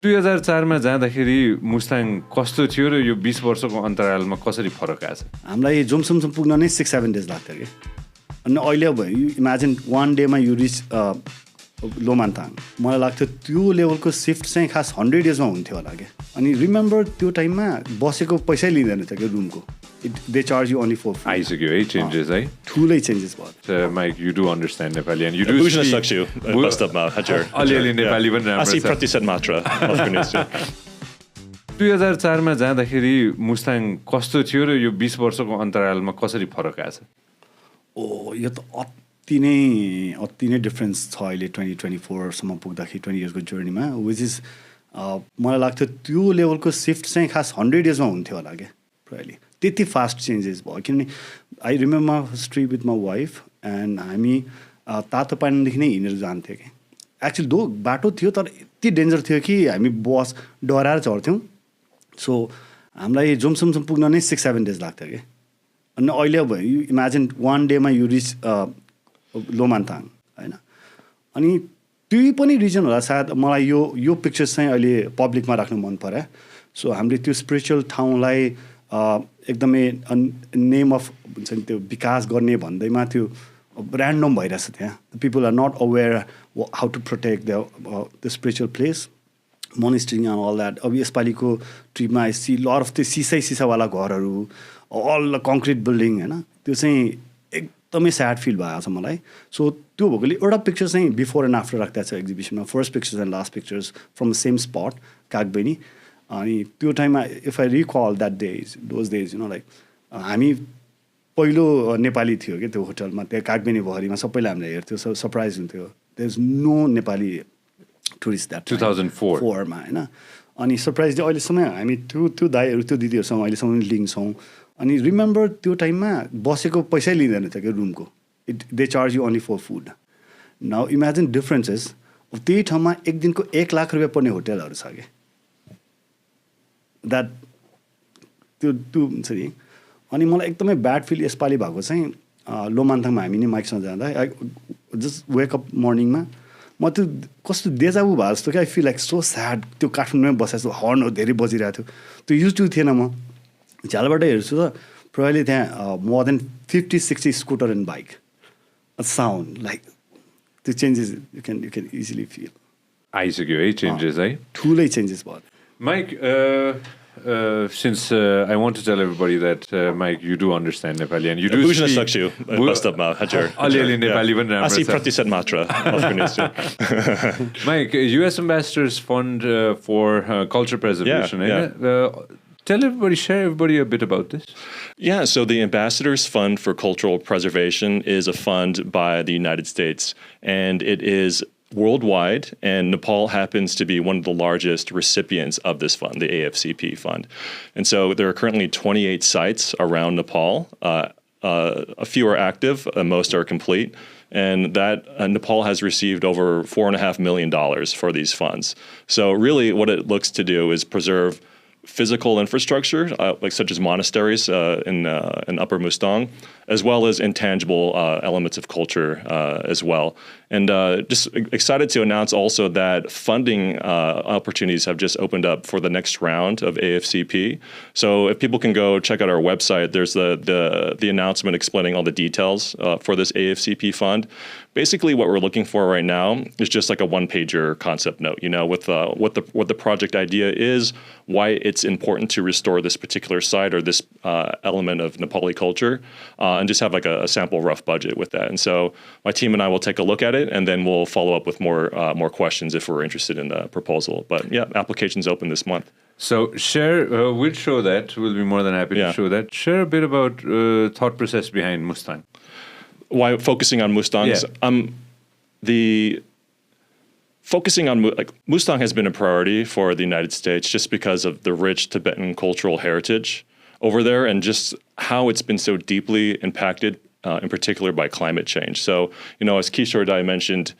2004 मा जाँदाखेरि मुस्ताङ कस्तो थियो र यो 20 वर्षको अन्तरालमा कसरी फरक आएछ? हामीलाई जोमसोमसम्म पुग्न नै 6-7 डेज लाग्थ्यो कि अनि अहिले अब यु इमेजिन वान डेमा यु रिच लोमान्ताङ मलाई लाग्थ्यो त्यो लेभलको सिफ्ट चाहिँ खास 100 डेजमा हुन्थ्यो होला क्या अनि रिमेम्बर त्यो टाइममा बसेको पैसै लिँदैन थियो क्या रुमको they charge you only for आइसक्यो है चेन्जेस है ठुलै चेन्जेस भयो Mike you do understand Nepali and you do बुझ्न सक्छु वास्तवमा हजुर अलिअलि नेपाली पनि राम्रो 80% मात्र 2004 मा जाँदाखेरि मुस्ताङ कस्तो थियो र यो 20 वर्षको अन्तरालमा कसरी फरक आएछ? यो त अति नै डिफ्रेन्स छ अहिले 2024 सम्म पुग्दाखेरि 20 इयर्सको जर्नीमा विच इज मलाई लाग्थ्यो त्यो लेभलको सिफ्ट चाहिँ खास 100 डेजमा हुन्थ्यो होला क्या अहिले त्यति फास्ट चेन्जेस भयो किनभने I remember history with my wife end हामी तातो पानीदेखि नै हिँडेर जान्थ्यो कि एक्चुअली बाटो थियो तर यति डेन्जर थियो कि हामी बस डराएर चढ्थ्यौँ सो हामीलाई जोमसोमसम्म पुग्न नै 6-7 डेज लाग्थ्यो कि अनि अहिले अब यु इमेजिन वान डेमा यु रिच लोमान्ताङ होइन अनि त्यही पनि रिजन होला सायद मलाई यो पिक्चर्स चाहिँ अहिले पब्लिकमा राख्नु मन पर्यो सो हामीले त्यो स्पिरिचुअल ठाउँलाई एकदमै नेम अफ हुन्छ नि त्यो विकास गर्ने भन्दैमा त्यो ऱ्यान्डम भइरहेछ त्यहाँ people are not aware how to protect the spiritual place monastery and all that अब यसपालिको ट्रिपमा सी लर अफ त्यो सिसावाला घरहरू अल कङ्क्रिट बिल्डिङ होइन त्यो चाहिँ एकदमै स्याड फिल भएको छ मलाई सो त्यो भएकोले एउटा पिक्चर चाहिँ बिफोर एन्ड आफ्टर राख्दा छ एक्जिबिसनमा first pictures and last pictures from the same spot Kagbeni अनि त्यो टाइममा if I recall that those days you know like हामी पहिलो नेपाली थियो कि त्यो होटलमा त्यहाँ कागबेनी भरिमा सबैलाई हामीले हेर्थ्यो सरप्राइज हुन्थ्यो there is no Nepali tourist that 2004 मा होइन अनि सरप्राइज चाहिँ अहिलेसम्म हामी त्यो दाइहरू त्यो दिदीहरूसँग अहिलेसम्म लिङ्क छौँ अनि रिमेम्बर त्यो टाइममा बसेको पैसै लिँदैन थियो कि रुमको they charge you only for food now imagine differences त्यही ठाउँमा एक दिनको 1 लाख रुपियाँ पर्ने होटेलहरू छ कि द्याट त्यो हुन्छ नि अनि मलाई एकदमै ब्याड फिल यसपालि भएको चाहिँ लोमान्ताङमा हामी नै माइकसँग जाँदा आई जस्ट वेकअप मर्निङमा म त्यो कस्तो डेजाबु भए जस्तो क्या आई फिल लाइक सो स्याड त्यो काठमाडौँमै बसेको छु हर्नहरू धेरै बजिरहेको थियो त्यो युज टु थिएन म झ्यालबाट हेर्छु त प्रयले त्यहाँ more than 50-60 scooter and bike sound like त्यो changes you can easily feel आइसक्यो है चेन्जेस है ठुलै चेन्जेस भयो Mike, since I want to tell everybody that Mike, you do understand Nepali and you do बुझ्न सक्छु वास्तवमा हजुर अलिअलि नेपाली पनि राम्रो 80% मात्र Mike, US Ambassadors Fund for Culture Preservation. Tell everybody, share everybody a bit about this. Yeah, so the Ambassadors Fund for Cultural Preservation is a fund by the United States, and it is worldwide, and Nepal happens to be one of the largest recipients of this fund, the AFCP fund. And so there are currently 28 sites around Nepal. A few are active, most are complete. And that Nepal has received over $4.5 million for these funds. So really what it looks to do is preserve physical infrastructure, like such as monasteries in Upper Mustang, as well as intangible elements of culture as well. And just excited to announce also that funding opportunities have just opened up for the next round of AFCP. So if people can go check out our website, there's the announcement explaining all the details for this AFCP fund. Basically, what we're looking for right now is just like a one-pager concept note, you know, with what the project idea is, why it's important to restore this particular site or this element of Nepali culture, and just have like a sample rough budget with that. And so my team and I will take a look at it, and then we'll follow up with more questions if we're interested in the proposal. But yeah, applications open this month. So share, we'll show that. We'll be more than happy to show that. Share a bit about thought process behind Mustang. Why focusing on Mustangs? Focusing on Mustang has been a priority for the United States just because of the rich Tibetan cultural heritage over there and just how it's been so deeply impacted, in particular by climate change. So, you know, as Kishor mentioned,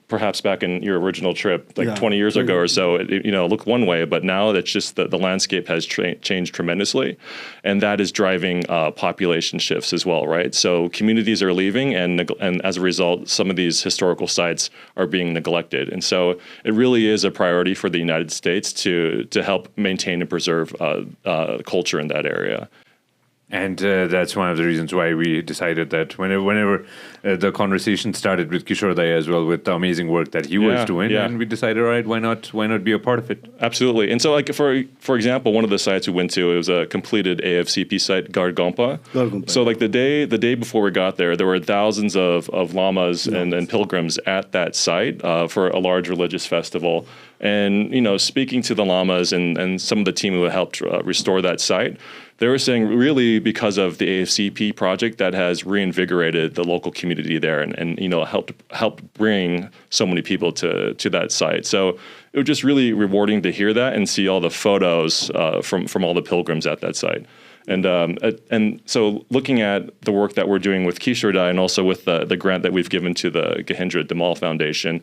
perhaps back in your original trip, like 20 years ago or so, it looked one way, but now that's just the landscape has changed tremendously. And that is driving population shifts as well, right? So communities are leaving, and as a result, some of these historical sites are being neglected. And so it really is a priority for the United States to help maintain and preserve culture in that area. And that's one of the reasons why we decided that whenever the conversation started with Kishor Dai as well, with the amazing work that he was doing, and we decided, all right, why not be a part of it? Absolutely. And so, like for example, one of the sites we went to, it was a completed AFCP site, Gargompa. So, like the day before we got there were thousands of lamas and pilgrims at that site for a large religious festival. And speaking to the lamas and some of the team who helped restore that site, they were saying really because of the AFCP project that has reinvigorated the local community there and helped bring so many people to that site. So it was just really rewarding to hear that and see all the photos from all the pilgrims at that site. And so looking at the work that we're doing with Kishor Dai and also with the grant that we've given to the Gajendra Damal Foundation,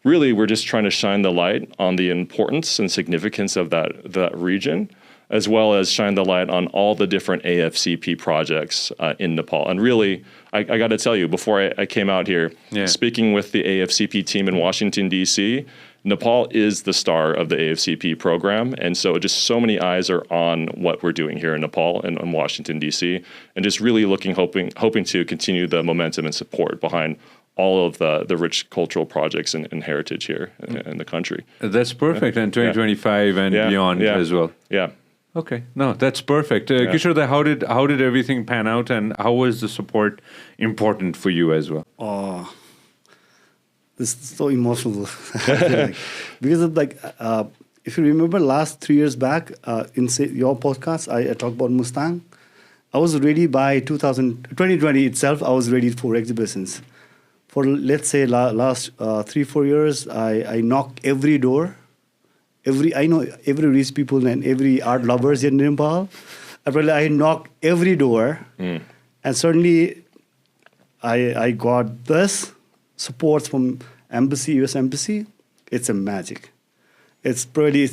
really we're just trying to shine the light on the importance and significance of that region, as well as shine the light on all the different AFCP projects in Nepal. And really, I got to tell you, before I came out here, speaking with the AFCP team in Washington, D.C., Nepal is the star of the AFCP program. And so just so many eyes are on what we're doing here in Nepal and in Washington, D.C., and just really hoping to continue the momentum and support behind all of the rich cultural projects and heritage here in the country. That's perfect. And 2025 and beyond as well. Yeah. Okay. No, that's perfect. Kishor, how did everything pan out, and how was the support important for you as well? This is so emotional. Because of if you remember last 3 years back in your podcast, I talked about Mustang. I was ready by 2020 itself. I was ready for exhibitions. For let's say last 3-4 years, I knocked every door. I know every rich people and every art lovers in Nepal. I knocked every door, and certainly I got this support from U.S. Embassy. It's a magic. It's pretty.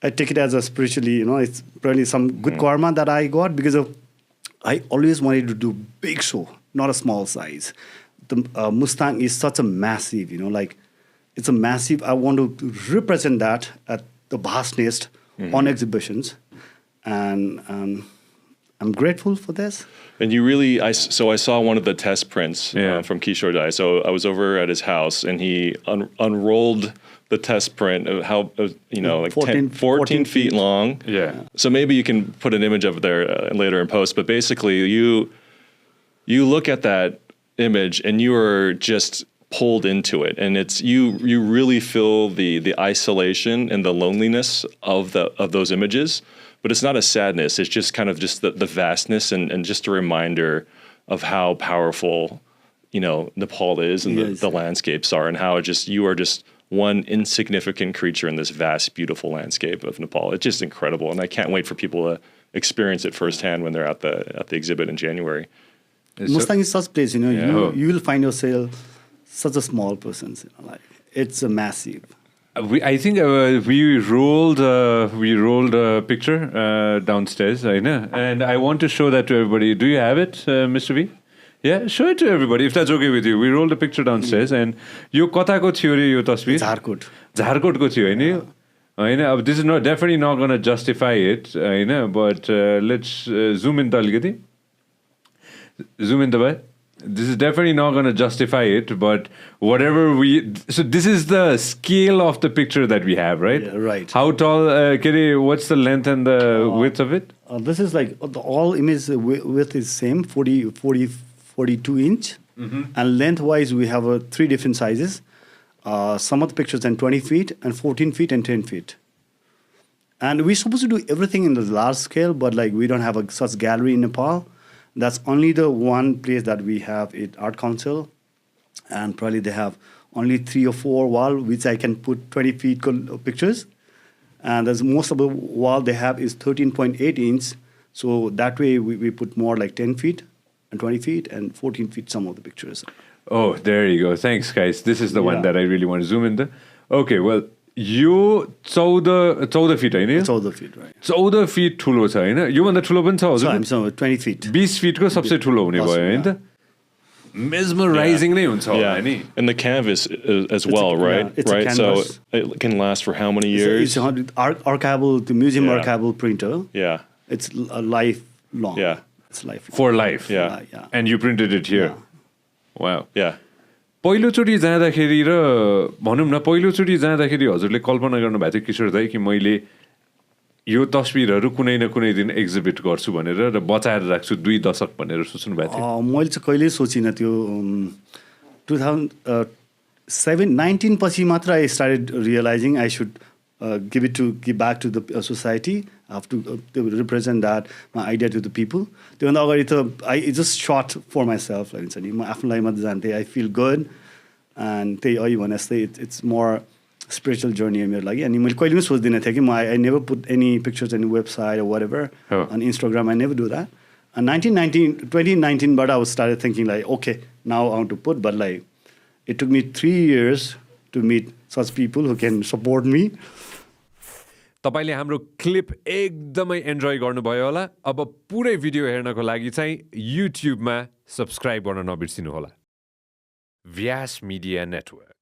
I take it as a spiritually, it's probably some good karma that I got because of I always wanted to do big show, not a small size. The Mustang is such a massive, it's a massive. I want to represent that at the vastness on exhibitions, and I'm grateful for this. And you really, I saw one of the test prints from Kishor Dai. So I was over at his house, and he unrolled the test print of how, 14 feet long. Yeah. So maybe you can put an image of there later in post. But basically, you look at that image, and you are just pulled into it, and it's you really feel the isolation and the loneliness of those images, but it's not a sadness. It's just kind of just the vastness and just a reminder of how powerful Nepal is and the landscapes are, and how you are just one insignificant creature in this vast, beautiful landscape of Nepal. It's just incredible, and I can't wait for people to experience it firsthand when they're at the exhibit in January. Mustang is such a place, you will find yourself such a small person, it's a massive. I think we rolled a picture downstairs, and I want to show that to everybody. Do you have it, Mr. V? Yeah, show it to everybody if that's okay with you. We rolled a picture downstairs, and यो कताको थियो रे यो तस्बिर? झारकोटको थियो हैन? अब this is definitely not going to justify it, but let's zoom in the अलिकति. Zoom in the way. This is definitely not going to justify it, but so this is the scale of the picture that we have, right? Yeah, right. How tall, what's the length and the width of it? This is all image width is same, 42 inch. And lengthwise, we have 3 different sizes. Some of the pictures are 20 feet and 14 feet and 10 feet. And we're supposed to do everything in the large scale, but we don't have such gallery in Nepal. That's only the one place that we have at Art Council, and probably they have only 3 or 4 wall, which I can put 20 feet pictures. And as most of the wall they have is 13.8 inch, so that way we put more 10 feet and 20 feet and 14 feet some of the pictures. Oh, there you go. Thanks, guys. This is the one that I really want to zoom into. Okay, well, yo 14 fit होइन 14 feet, right? 14 fit ठुलो छ होइन योभन्दा ठुलो पनि छ So हजुर I'm saying 20 feet. 20 फिटको सबसे ठुलो हुने भयो होइन त मेजमराइजिङ नै हुन्छ होला नि And the canvas as well, right? it's a right. canvas. So it can last for how many years? It's a archival, the museum Yeah. archival printer. Yeah. It's a lifelong. Yeah. It's lifelong. for life Yeah. Yeah. and you printed it here wow Yeah. पहिलोचोटि जाँदाखेरि र भनौँ न पहिलोचोटि जाँदाखेरि हजुरले कल्पना गर्नुभएको थियो किशोर दाइ कि मैले यो तस्बिरहरू कुनै न कुनै दिन एक्जिबिट गर्छु भनेर र बचाएर राख्छु 2 दशक भनेर सोच्नु भएको थियो मैले चाहिँ कहिल्यै सोचिनँ त्यो 2019 पछि मात्र I started realising I should give back to the society have to represent that my idea to the people त्योभन्दा अगाडि त I just sort for myself हुन्छ नि म आफ्नो लागि मात्रै जान्थेँ आई फिल गुड एन्ड त्यही अघि भने जस्तै इट्स मोर स्पिरिचुअल जर्नी मेरो लागि अनि मैले कहिले पनि सोच्दिनँ थिएँ कि म I never put any pictures any website whatever अनि Instagram I never do that and 2019बाट I was started thinking like okay now I want to put but like it took me 3 years to meet such people who can support me. तपाईले हाम्रो clip एकदमै enjoy गर्नुभयो होला अब पुरै video हेर्नको लागि चाहिँ युट्युबमा सब्स्क्राइब गर्न नबिर्सिनु होला व्यास मिडिया नेटवर्क